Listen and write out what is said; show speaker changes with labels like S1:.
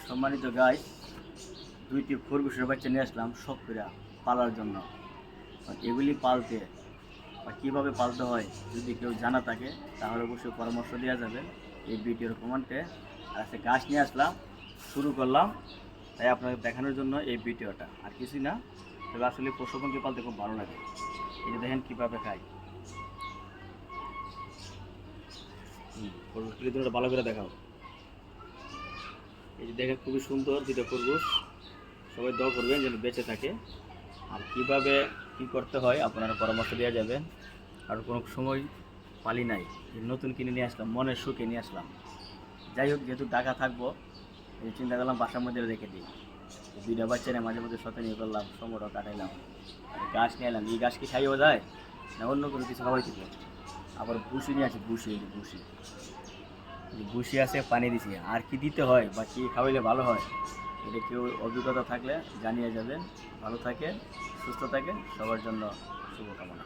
S1: সম্মানিত গাইস, দুইটি খরগোশের বাচ্চা নিয়ে আসলাম শখ করে পালার জন্য। এগুলি পালতে বা কীভাবে পালতে হয় যদি কেউ জানা থাকে তাহলে অবশ্যই পরামর্শ দেওয়া যাবে এই ভিডিওর কমেন্টে। আর আজকে গাছ নিয়ে আসলাম, শুরু করলাম, তাই আপনাকে দেখানোর জন্য এই ভিডিওটা। আর কিছুই না, তবে আসলে পশু পাখি পালতে খুব ভালো লাগে। এই যে দেখেন কীভাবে খায়। খরগোশগুলি দুটো ভালো করে দেখাও। এই যে দেখেন খুবই সুন্দর দুটো খরগোশ। সবাই দোয়া করবেন যেন বেঁচে থাকে। আর কীভাবে কী করতে হয় আপনারা পরামর্শ দেওয়া যাবেন। আর কোনো সময় পালি নাই, নতুন কিনে নিয়ে আসলাম, মনের সুখে নিয়ে আসলাম। যাই হোক, যেহেতু ঢাকা থাকবো, এই চিন্তা করলাম বাসার মধ্যে রেখে দিই। দুইটা বাচ্চা নিয়ে মাঝে মধ্যে সাথে নিয়ে করলাম, সময়টা কাটাইলাম। আর গাছ নিয়ে এলাম, এই গাছ কি খাইও যায় না অন্য কোনো কিছু খাওয়াই দিব। আবার ভুসি নিয়ে আছে, ভুসি ভুসি ভুসি আছে, পানি দিছি। আর কি দিতে হয় বা কী খাওয়াইলে ভালো হয় এটা কেউ অভিজ্ঞতা থাকলে জানিয়ে যাবেন। ভালো থাকে, সুস্থ থাকে, সবার জন্য শুভকামনা।